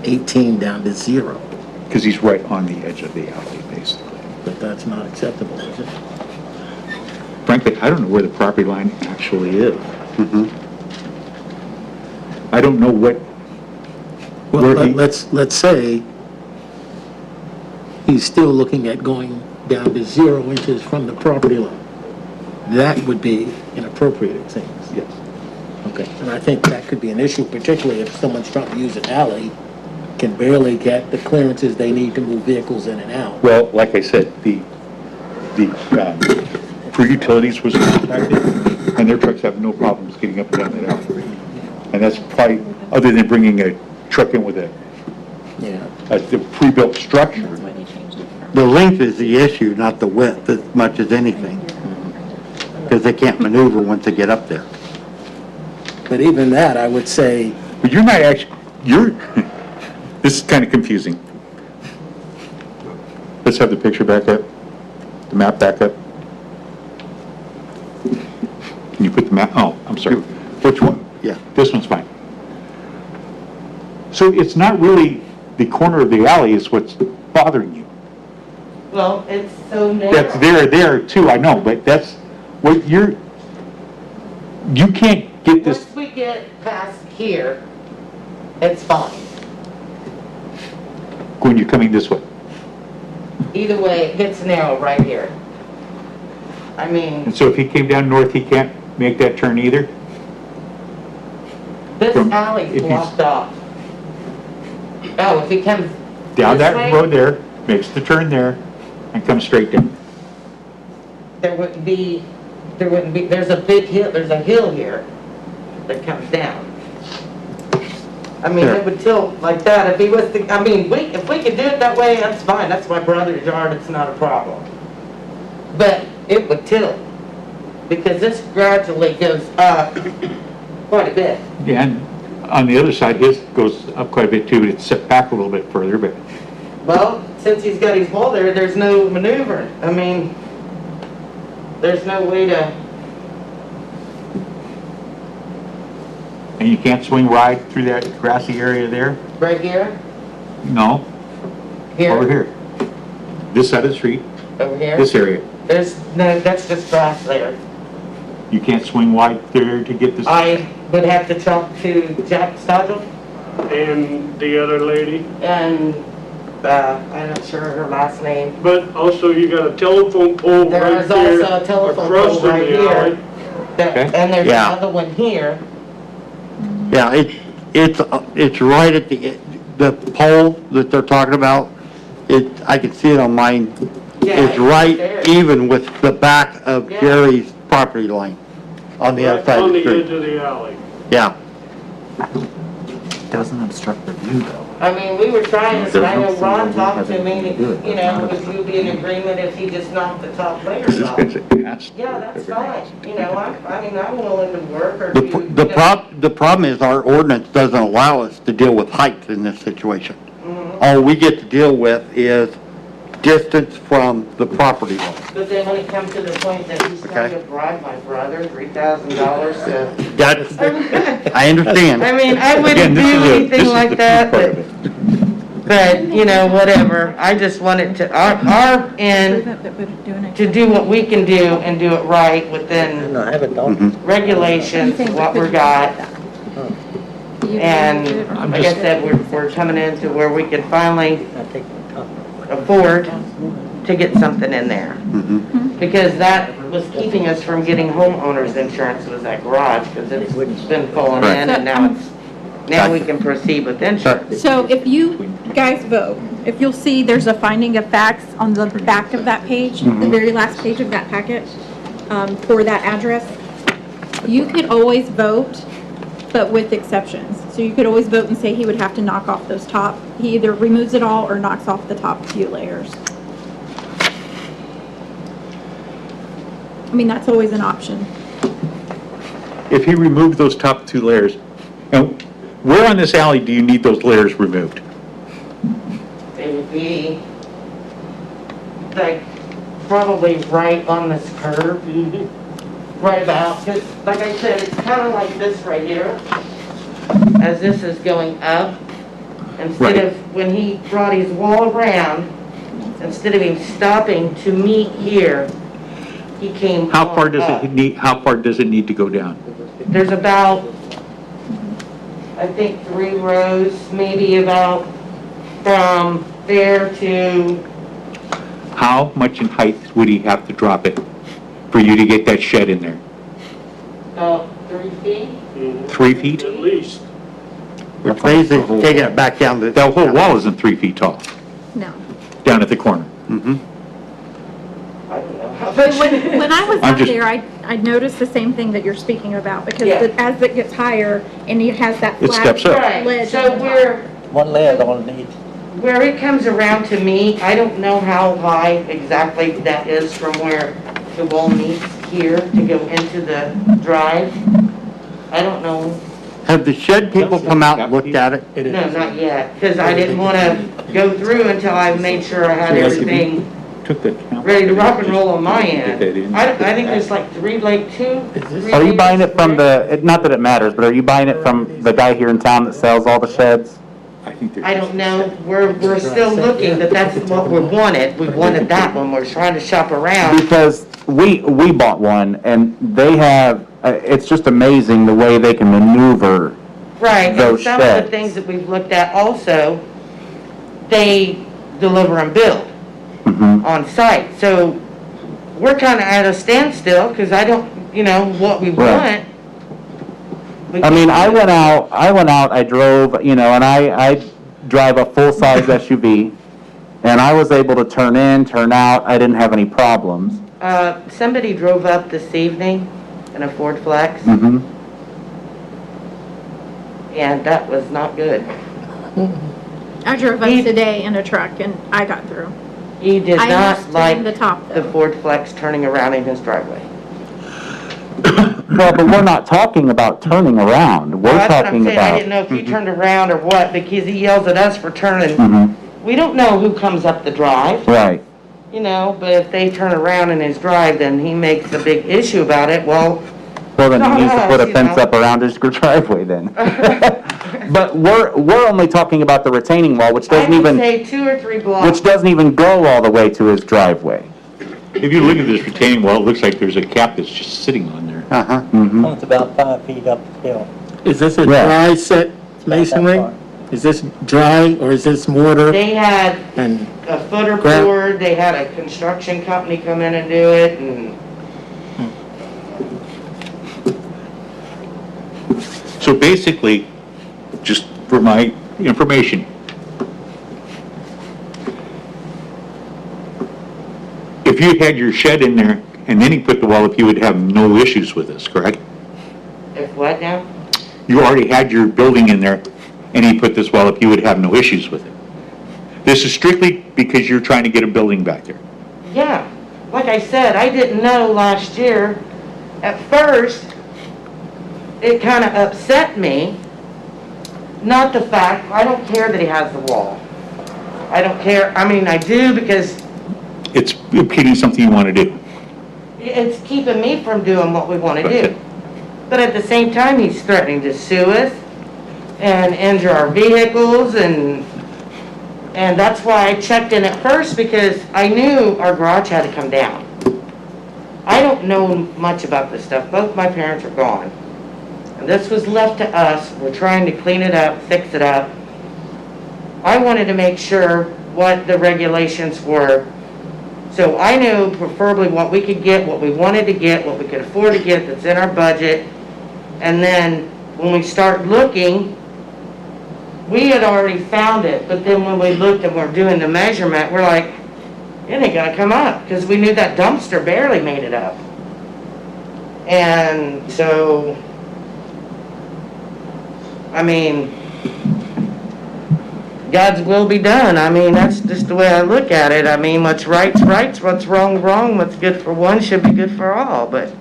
18 down to 0. Because he's right on the edge of the alley, basically. But that's not acceptable, is it? Frankly, I don't know where the property line actually is. Mhm. I don't know what, Well, Where he- let's say he's still looking at going down to 0 inches from the property line. That would be inappropriate, it seems. yes. Okay. And I think that could be an issue, particularly if someone's trying to use an alley, can barely get the clearances they need to move vehicles in and out. Well, like I said, for utilities was contacted, and their trucks have no problems getting up and down that alley. And that's probably, other than bringing a truck in with a Yeah. pre-built structure. The length is the issue, not the width as much as anything. Because they can't maneuver once they get up there. But even that, I would say, But you're not actually, this is kind of confusing. Let's have the picture back up, the map back up. Can you put the map, oh, I'm sorry. Which one? Yeah. This one's fine. So it's not really the corner of the alley is what's bothering you. Well, it's so narrow. That's there too, I know, but that's what you can't get this, Once we get past here, it's fine. when you're coming this way. Either way, it gets narrow right here. I mean, And so if he came down north, he can't make that turn either? this From- if alley's he's- blocked off. Oh, if he comes Down this that way, road there, makes the turn there, and comes straight down. there wouldn't be, there's a big hill, there's a hill here that comes down. I mean, it would tilt like that if he was to, I mean, if we could do it that way, that's fine, that's my brother's yard, it's not a problem. But it would tilt, because this gradually goes up quite a bit. Yeah, and on the other side, his goes up quite a bit too, but it's set back a little bit further, but Well, since he's got his hole there, there's no maneuvering. I mean, there's no way to, and you can't swing right through that grassy area there? right here, No, here. over here. This side of the street, over here. this area. No, that's just grass there. You can't swing wide there to get this? I would have to talk to Jack Stodgle And the other lady, and, I'm not sure her last name. but also you got a telephone pole There right is there. also a telephone across pole from right the alley. here. And there's Yeah. another one here. Yeah, it's right at the pole that they're talking about. I can see it on mine. Yeah, It's right there. even with the back of Yeah. Jerry's property line on the other Right side of on the the edge street. of the alley. Yeah. Doesn't obstruct the view though. I mean, we were trying to, There's I no know Ron single talked has to me, anything to do with it. you know, would you be in agreement if he just knocked the top layers off? Yeah, that's fine, you know, I'm willing to work or do, you know. The problem is our ordinance doesn't allow us to deal with height in this situation. Mhm. All we get to deal with is distance from the property line. But then when it comes to the point that he's trying Okay. to bribe my brother $3,000 to. That's, I understand. I mean, I Again, wouldn't this do is the anything like key that, part of but, it. you know, whatever. I just wanted to, our end, to do what we can do and do it right within No, I haven't done. Mhm. regulations, what we got. And like I said, we're coming into where we can finally I take my top. afford to get something in there. Mhm. Because that was keeping us from getting homeowners insurance was that garage, because it's been falling in and now we can proceed with insurance. So if you guys vote, if you'll see, there's a finding of facts on the back of that page, the very last page of that packet, for that address. You could always vote, but with exceptions. So you could always vote and say he would have to knock off those top, he either removes it all or knocks off the top few layers. I mean, that's always an option. If he removed those top 2 layers, and where on this alley do you need those layers removed? It would be like probably right on this curve. Right about, because like I said, it's kind of like this right here. As this is going up, instead Right. of, when he brought his wall around, instead of him stopping to meet here, he came How far on does up. it need, how far does it need to go down? There's about, I think, 3 rows, maybe about from there to, How much in height would he have to drop it for you to get that shed in there? about 3 feet. 3 feet? At least. Which basically taking it back down to. That whole wall isn't 3 feet tall, No. down at the corner. Mhm. I don't know how much. When I was I'm out just- there, I noticed the same thing that you're speaking about, because Yeah. as it gets higher and it has that It flat steps up. Right, ledge so on the top. One layer don't need. where it comes around to me, I don't know how high exactly that is from where the wall meets here to go into the drive. I don't know, Have the shed people come out and looked at it? no, not yet, because I didn't want to go through until I made sure I had everything Took the. ready to rock and roll on my end. I think there's like 3, like 2. Are you buying it from not that it matters, but are you buying it from the guy here in town that sells all the sheds? I don't know, we're still looking, but that's what we wanted. We wanted that one, we're trying to shop around. Because we bought one and they have, it's just amazing the way they can maneuver. Right, and Those some of the sheds. things that we've looked at also, they deliver and build Mhm. on site. So we're kind of at a standstill because I don't, what we Right. want. we I mean, can't- I drove, and I drive a full-size SUV, and I was able to turn in, turn out, I didn't have any problems. Somebody drove up this evening in a Ford Flex, Mm-hmm. and that was not good. I drove up He- today in a truck and I got through. He did I not understand the like top the though. Ford Flex turning around in his driveway. Well, but we're not talking about turning around. We're Well, that's what I'm talking saying. I about. didn't know if you turned around or what, because he yells at us for turning. Mhm. We don't know who comes up the drive, Right. but if they turn around in his drive, then he makes a big issue about it. Well, Well, then No, he needs to no, put a you fence know. up around his driveway then. But we're only talking about the retaining wall, which I doesn't would even, say 2 or 3 which blocks. doesn't even go all the way to his driveway. If you look at this retaining wall, it looks like there's a cap that's just sitting on there. Uh-huh. Well, it's about 5 feet up the hill. Is this a Yeah. dry set masonry? far. Is this dry or is this mortar They had and, a footer Grab- poured, they had a construction company come in and do it, and So basically, just for my information, if you had your shed in there and then he put the wall up, you would have no issues with this, correct? if what now? You already had your building in there and he put this wall up, you would have no issues with it. This is strictly because you're trying to get a building back there. Yeah, like I said, I didn't know last year. At first, it kind of upset me. Not the fact, I don't care that he has the wall. I don't care, I mean, I do because It's impeding something you want to do. it's keeping me from doing what we want to do. But at the same time, he's threatening to sue us and injure our vehicles, and that's why I checked in at first, because I knew our garage had to come down. I don't know much about this stuff. Both my parents are gone. And this was left to us. We're trying to clean it up, fix it up. I wanted to make sure what the regulations were. So I knew preferably what we could get, what we wanted to get, what we could afford to get that's in our budget. And then when we start looking, we had already found it, but then when we looked and we're doing the measurement, we're like, it ain't gonna come up, because we knew that dumpster barely made it up. And so, I mean, God's will be done. I mean, that's just the way I look at it. I mean, what's right's right, what's wrong, what's good for one should be good for all, but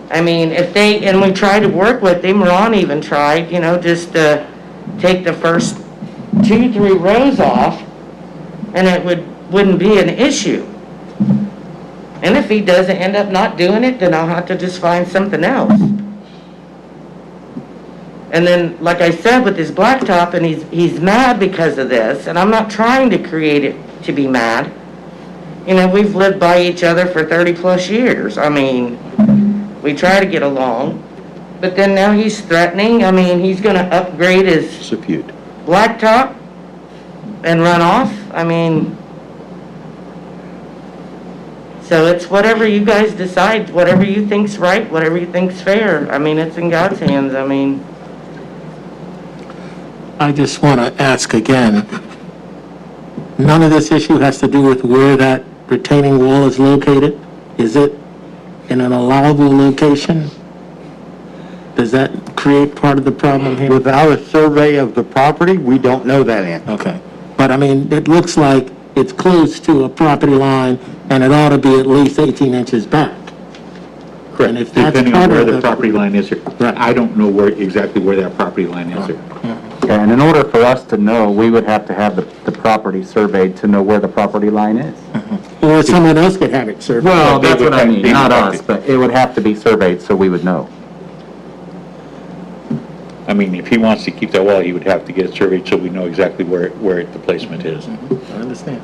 I mean, if they, and we tried to work with him, Ron even tried, you know, just to take the first 2-3 rows off, and it wouldn't be an issue. And if he doesn't end up not doing it, then I'll have to just find something else. And then, like I said, with his blacktop, and he's mad because of this, and I'm not trying to create it to be mad. You know, we've lived by each other for 30+ years. I mean, we try to get along, but then now he's threatening. I mean, he's gonna upgrade his It's a feud. blacktop and run off. I mean, so it's whatever you guys decide, whatever you think's right, whatever you think's fair. I mean, it's in God's hands. I mean, I just want to ask again, none of this issue has to do with where that retaining wall is located? Is it in an allowable location? Does that create part of the problem here? Without a survey of the property, we don't know that answer. Okay. But I mean, it looks like it's close to a property line and it ought to be at least 18 inches back. Correct. And if that's Depending on part where of the the- property line is. Right. I don't know exactly where that property line is there. And in order for us to know, we would have to have the property surveyed to know where the property line is. Or someone else could have it surveyed. Well, they that's would what I have- mean, they would not have us, to. but it would have to be surveyed so we would know. I mean, if he wants to keep that wall, he would have to get it surveyed so we know exactly where the placement is. I understand.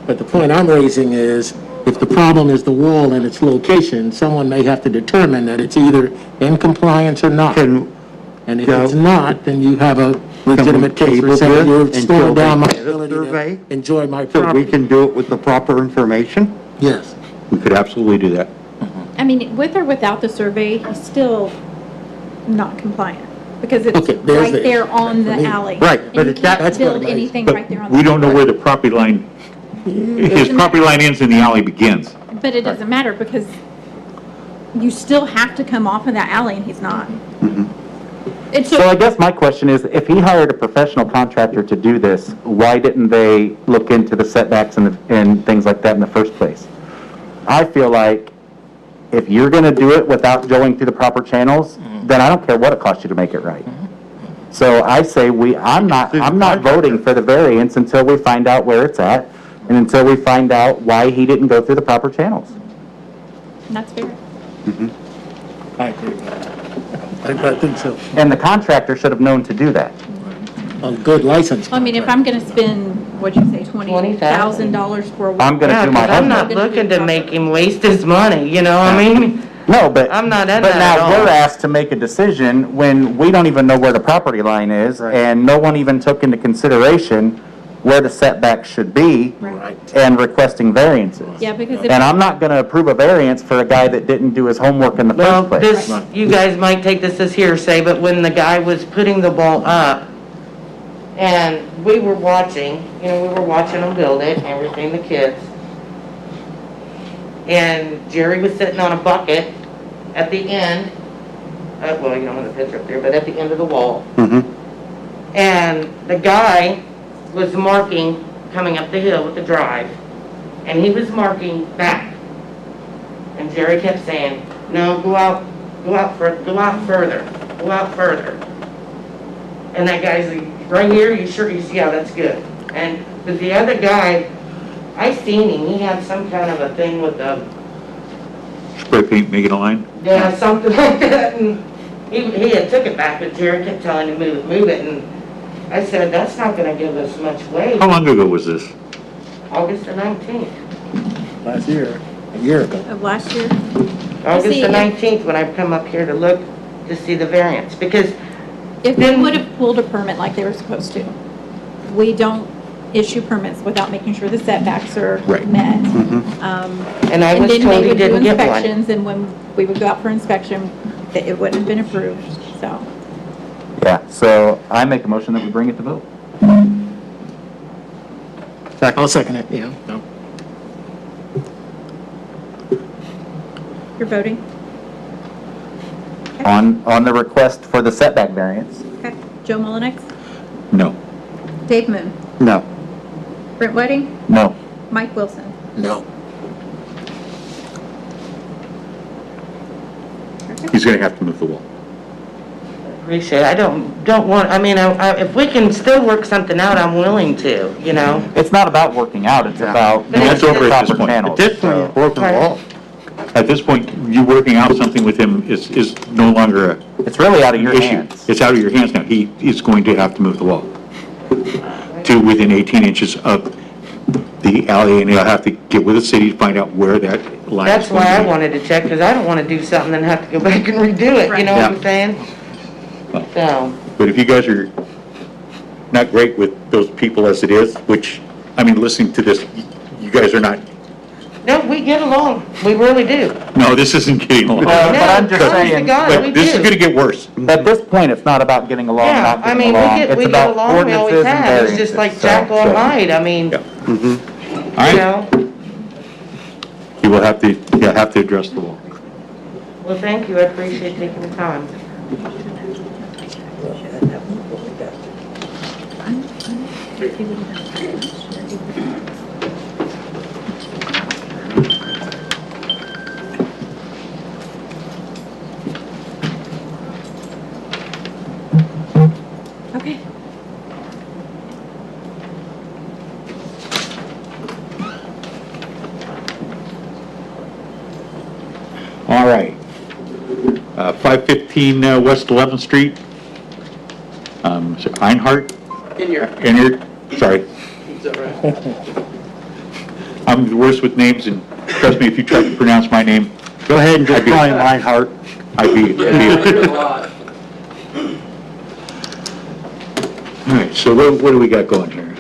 But the point I'm raising is, if the problem is the wall and its location, someone may have to determine that it's either in compliance or not. Can, And if Joe, it's not, then you have a legitimate case for table saying this you're until slowing down my they get a ability survey? to enjoy my so we property? can do it with the proper information? Yes. We could absolutely do that. I mean, with or without the survey, he's still not compliant, because it's Okay, there's right the there issue. on the For me. alley. Right, And but you it's that- can't that's what build I'm anything But right there on the we alley. don't know where the property line, his property line ends and the alley begins. But it doesn't matter, because you still have to come off of that alley, and he's not. It's So I guess my question is, if he hired a professional contractor to do this, why didn't they look into the setbacks and things like that in the first place? I feel like if you're gonna do it without going through the proper channels, then I don't care what it costs you to make it right. So I say I'm not voting for the variance until we find out where it's at and until we find out why he didn't go through the proper channels. That's fair. I agree with that. I think so. And the contractor should have known to do that. A good license. Well, I mean, if I'm gonna spend, what'd you say, $20,000 for a wall? I'm gonna Yeah, do my 'cause I'm not homework. looking to make him waste his money, you know, I mean, No, but. I'm not in But that at now all. we're asked to make a decision when we don't even know where the property line is, Right. and no one even took into consideration where the setback should be, Right. and requesting variances. Yeah, because if. And I'm not gonna approve a variance for a guy that didn't do his homework in the well, first place. this, you guys might take this as hearsay, but when the guy was putting the wall up, and we were watching, you know, we were watching him build it, and everything, the kids. And Jerry was sitting on a bucket at the end, well, you don't have the picture up there, but at the end of the wall. And the guy was marking, coming up the hill with the drive, and he was marking back. And Jerry kept saying, no, go out further. And that guy's like, right here, you sure? You see, yeah, that's good. And, but the other guy, I seen him, he had some kind of a thing with the, Spray paint, making a line? yeah, something like that, and he had took it back, but Jerry kept telling him move it, and I said, that's not gonna give us much weight. How long ago was this? August the 19th. Last year, a year ago. Of last year? August See, the if- 19th, when I've come up here to look to see the variance, because If they Then- would have pulled a permit like they were supposed to, we don't issue permits without making sure the setbacks are Right. met. And I was then told they he would do didn't get one. inspections, and when we would go out for inspection, that it wouldn't have been approved, so. Yeah, so I make a motion that we bring it to vote. I'll second it, yeah. No. You're voting? On the request for the setback variance. Okay. Joe Mullenix? No. Dave Moon? No. Brent Whiting? No. Mike Wilson? No. He's gonna have to move the wall. Appreciate it. I don't want, I mean, if we can still work something out, I'm willing to, you know? It's not about working out, it's about But that's making over at this proper point. channels. At this point, it's broken wall. At this point, you working out something with him is no longer a It's really out of your issue. hands. It's out of your hands now. He is going to have to move the wall to within 18 inches of the alley, and he'll have to get with the city to find out where that line is That's going why I to be. wanted to check, because I don't want to do something and have to go back and redo it, you know what I'm saying? So, But if you guys are not great with those people as it is, which, I mean, listening to this, you guys are not, no, we get along. We really do. no, this isn't getting along. But I'm just honest to saying, God, we But this is do. going to get worse. at this point, it's not about getting along, Yeah, not I getting mean, along. we It's get about along, we always ordinances and have. It's just like variances, Jack so- on Hyde. I mean, Yeah. you All right, know? you will have to address the wall. Well, thank you. I appreciate taking the time. Okay. All right. 515 West 11th Street. Is it Einhart? Enyart, sorry. I'm the worst with names, and trust me, if you try to pronounce my name, Go ahead and just call him Reinhardt. I'd be. All right, so what do we got going here?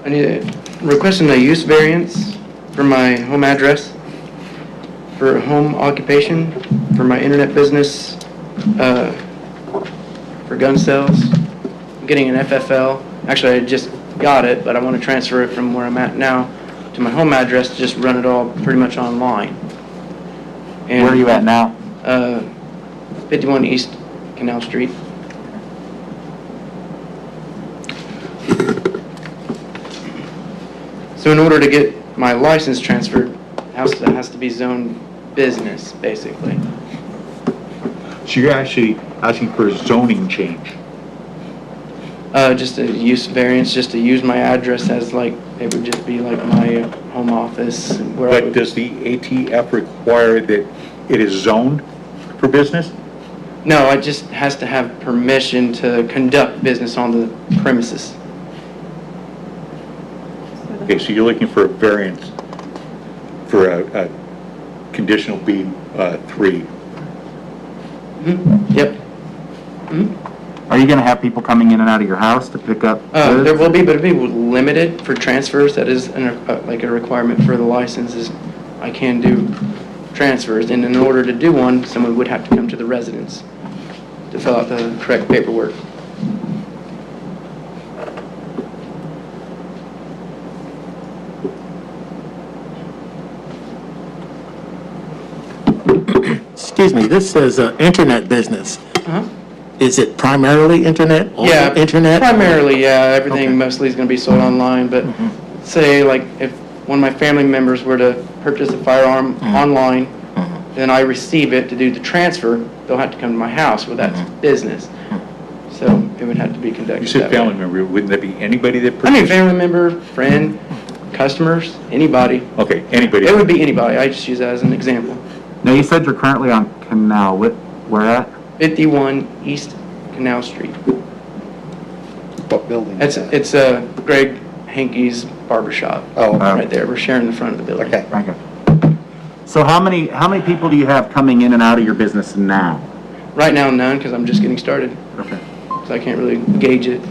I need requesting a use variance for my home address, for home occupation, for my internet business, for gun sales. I'm getting an FFL. Actually, I just got it, but I want to transfer it from where I'm at now to my home address to just run it all pretty much online. And, Where are you at now? 51 East Canal Street. So in order to get my license transferred, it has to be zoned business, basically. So you're actually asking for a zoning change? Just a use variance, just to use my address as like It would just be like my home office where I But would... does the ATF require that it is zoned for business? No, it just has to have permission to conduct business on the premises. Okay, so you're looking for a variance for a conditional B3. Yep. Are you gonna have people coming in and out of your house to pick up goods? There will be, but it'll be limited for transfers. That is like a requirement for the license is I can do transfers. And in order to do one, someone would have to come to the residence to fill out the correct paperwork. Excuse me, this says internet business. Uh-huh. Is it primarily internet? All Yeah, internet? primarily, yeah. Everything Okay. mostly is going to be sold online, but say like if one of my family members were to purchase a firearm online, then I receive it to do the transfer, they'll have to come to my house, well, that's business. So it would have to be conducted You said that way. family member, wouldn't that be anybody that I mean, purchased? family member, friend, customers, anybody. Okay, anybody. It would be anybody. I just use that as an example. Now, you said you're currently on Canal, where at? 51 East Canal Street. What building is that? It's Greg Hankey's barber shop. Oh, Right there. We're sharing the front of the building. okay. Okay. So how many people do you have coming in and out of your business now? Right now, none, because I'm just getting started, Okay. so I can't really gauge it.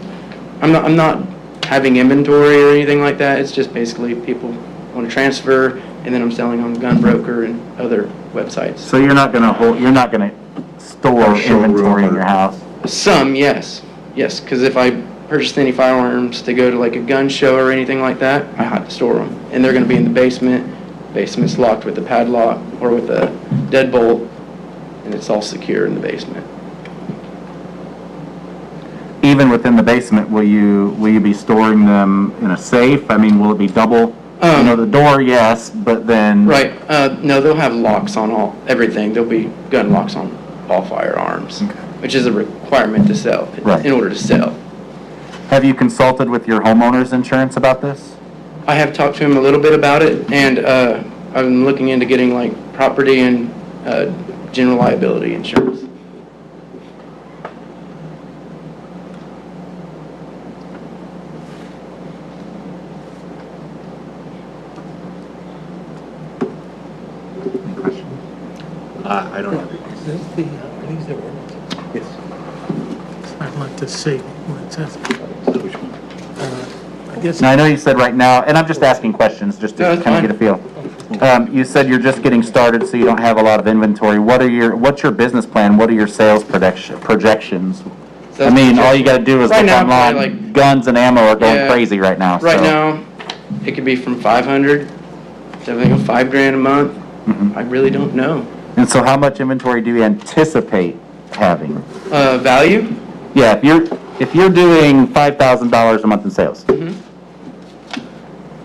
I'm not having inventory or anything like that. It's just basically people want to transfer, and then I'm selling on Gunbroker and other websites. So you're not gonna store inventory in your house? Some, yes. Yes, because if I purchased any firearms to go to like a gun show or anything like that, I have to store them. And they're going to be in the basement. Basement's locked with a padlock or with a deadbolt, and it's all secure in the basement. Even within the basement, will you be storing them in a safe? I mean, will it be double? The door, yes, but then... Right. No, they'll have locks on everything. There'll be gun locks on all firearms, which is a requirement to sell, Right. in order to sell. Have you consulted with your homeowner's insurance about this? I have talked to him a little bit about it, and I've been looking into getting like property and general liability insurance. I don't know. Yes. I'd like to see what it says. Which one? I guess, Now, I know you said right now, and I'm just asking questions just No, to that's kind of get a feel. You said you're just getting started, so you don't have a lot of inventory. What's your business plan? What are your sales projections? So I mean, all you gotta do is right look now, online. probably like- Guns and ammo are going Yeah. crazy right now. Right so- now, it could be from 500 to I think $5,000 a month. I really don't know. And so how much inventory do you anticipate having? Value? Yeah, if you're doing $5,000 a month in sales,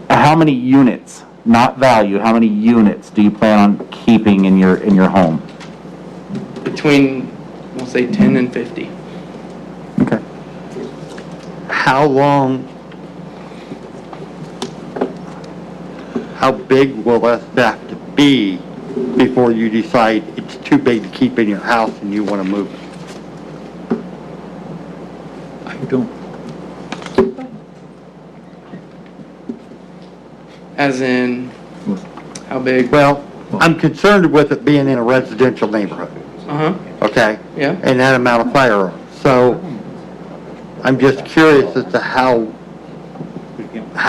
how many units, not value, how many units do you plan on keeping in your home? Between, we'll say 10 and 50. Okay. How big will that have to be before you decide it's too big to keep in your house and you want to move it? I don't. As in, how big? Well, I'm concerned with it being in a residential neighborhood, Uh-huh, okay? yeah. And that amount of firearms. So I'm just curious as to how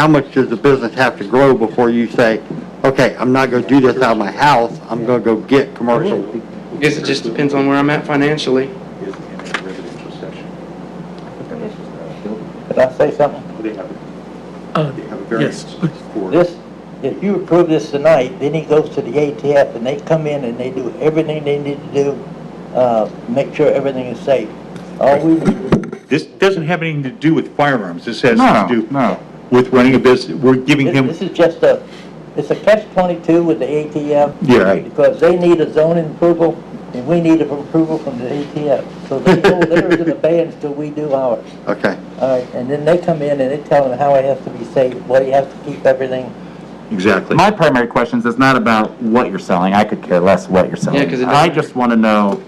much does the business have to grow before you say, okay, I'm not going to do this out of my house, I'm going to go get commercial. I guess it just depends on where I'm at financially. Could I say something? They have a yes, variance please. for. This, if you approve this tonight, then he goes to the ATF and they come in and they do everything they need to do, make sure everything is safe. All we, This doesn't have anything to do with firearms. This has No, to do no. with running a business. We're giving him, this is just it's a catch-22 with the ATF. yeah, right. Because they need a zoning approval and we need approval from the ATF. So they hold theirs in abeyance till we do ours. Okay. All right, and then they come in and they tell them how it has to be safe, well, you have to keep everything. Exactly. My primary questions is not about what you're selling. I could care less what you're selling. Yeah, 'cause it I doesn't- just want to know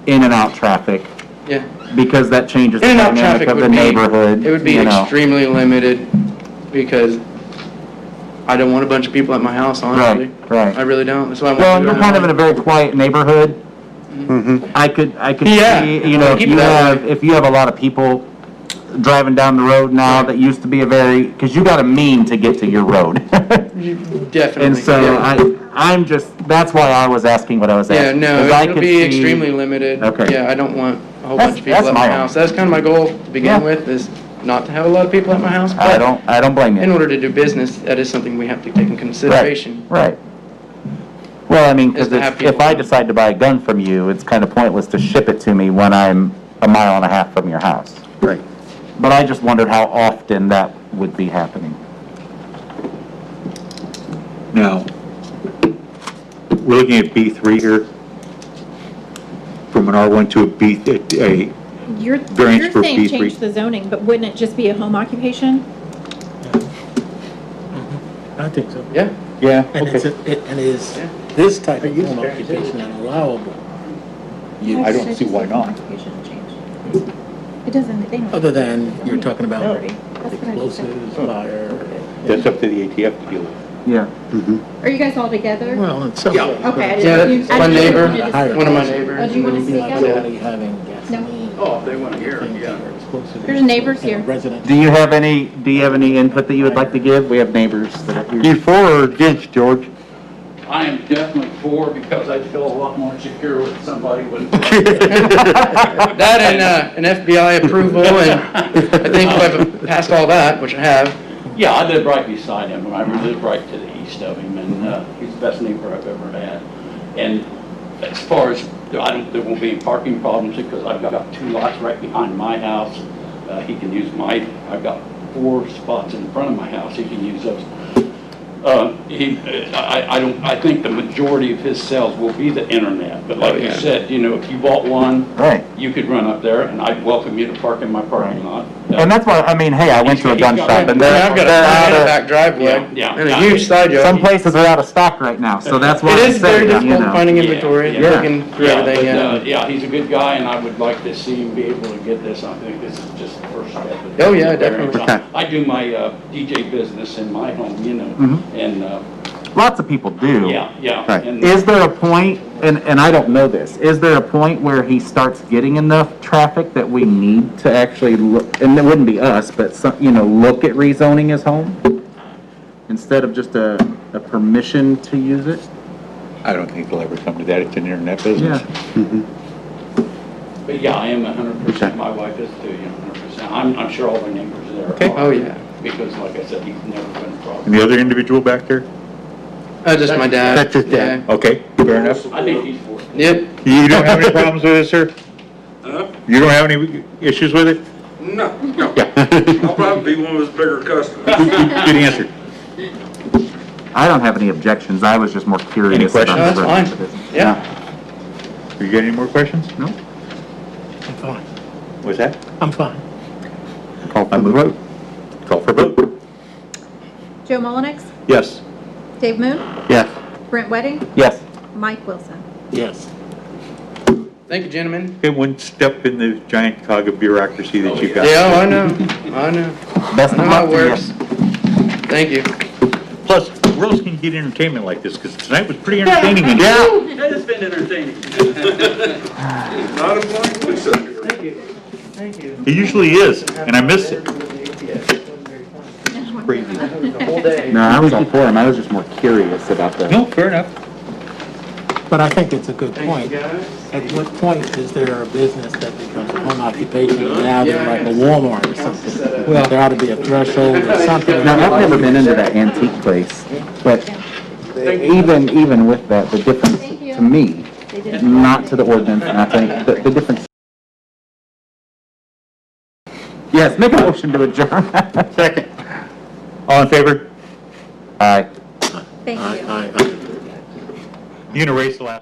in and out traffic, Yeah. because that changes the In and out dynamic traffic of the would be, neighborhood. it would be you know. extremely limited because I don't want a bunch of people at my house, honestly. Right. I really don't. That's why I want Well, to and do you're it kind of in a online. very quiet neighborhood. I could Yeah, see, you know, keep it that way. if you have a lot of people driving down the road now that used to be a very, because you got a mean to get to your road. Definitely. And so yeah. I'm just, that's why I was asking what I was Yeah, asking. no, 'cause I it'll could be see- extremely limited. Okay. Yeah, I don't want a whole That's- bunch of people that's at my my house. That's kind of my goal to begin Yeah. with, is not to have a lot of people at my house. I but don't blame you. in order to do business, that is something we have to take in consideration. Right. Well, I mean, Is because to have if people I come. decide to buy a gun from you, it's kind of pointless to ship it to me when I'm a mile and a half from your house. Right. But I just wondered how often that would be happening. Now, we're looking at B3 here. From an R1 to a B, a You're Variance for saying B3. change the zoning, but wouldn't it just be a home occupation? I think so. Yeah. yeah, And okay. is this type of home occupation allowable? I don't see why not. It doesn't, they don't. Other than you're talking about That's what I just said. explosives, fire. That's up to the ATF to deal with. Yeah. Are you guys all together? Well, it's some. Okay, I Yeah, didn't. that's my neighbor, Higher one of my cost. neighbors. Oh, do you want to speak up? Somebody having gasoline. Oh, if they want to hear, things yeah. that are explosive. There's neighbors here. Residential. Do you have any input that you would like to give? We have neighbors that are here. You for or against, George? I am definitely for, because I feel a lot more secure with somebody with. That and an FBI approval, and I think I've passed all that, which I have. Yeah, I live right beside him, I live right to the east of him, and he's the best neighbor I've ever had. And as far as, there won't be any parking problems, because I've got 2 lots right behind my house. He can use I've got 4 spots in front of my house, he can use those. I think the majority of his sales will be the internet, but like you said, if you bought one, Right. you could run up there, and I'd welcome you to park in my parking lot. And that's why, I mean, hey, I went to a gun shop and And they're I've got they're a out back of, driveway Yeah, and a yeah. huge side yard. some places are out of stock right now, so that's why It I'm is very saying, you difficult know. finding inventory, Yeah. looking through everything, But, yeah, he's a good guy, and I would like to see him be able to get this. I think this is just the first step. Oh, yeah, definitely. Okay. I do my DJ business in my home, and, Lots of people do. yeah. Right. and- Is there a point, and I don't know this, is there a point where he starts getting enough traffic that we need to actually look, and it wouldn't be us, but some, look at rezoning his home? Instead of just a permission to use it? I don't think they'll ever come to that. It's an internet business. But yeah, I am 100%, my wife is too, 100%. I'm sure all the neighbors there Okay. are. Oh, yeah. Because like I said, he's never been a problem. And the other individual back there? Just my dad. That's his dad. Okay, fair enough. I think he's for it. Yeah. Yep. You don't have any problems with it, sir? Huh? You don't have any issues with it? No, no. Yeah. I'll probably be one of his bigger customers. Good answer. I don't have any objections, I was just more curious Any about questions? the No, that's residential fine. business. Yeah. You got any more questions? No? I'm fine. What's that? I'm fine. Call for the vote. Call for vote. Joe Mullenix, Yes. Dave Moon, Yes. Brent Wedding, Yes. Mike Wilson. Yes. Thank you, gentlemen. Okay, one step in the giant cog of bureaucracy that you've got. Yeah, I know. I know. Best I know of how luck it to you. works. Thank you. Plus, where else can you get entertainment like this? Because tonight was pretty entertaining. And That has been entertaining. Not as long as we sat here. Thank you. Thank you. It usually is, and I miss it. Crazy. The whole day. No, I was all for him, I was just more curious about the. No, fair enough. But I think it's a good Thank point. you, guys. At what point is there a business that becomes a home occupation and now they're like a Walmart or something? Well, there ought to be a threshold or something. Now, I've never been into that antique place, but even with that, the difference to me, not to the ordinance, not to any, the difference. Yes, make a motion to adjourn. Second. All in favor? Aye. Thank you. I You can erase the last.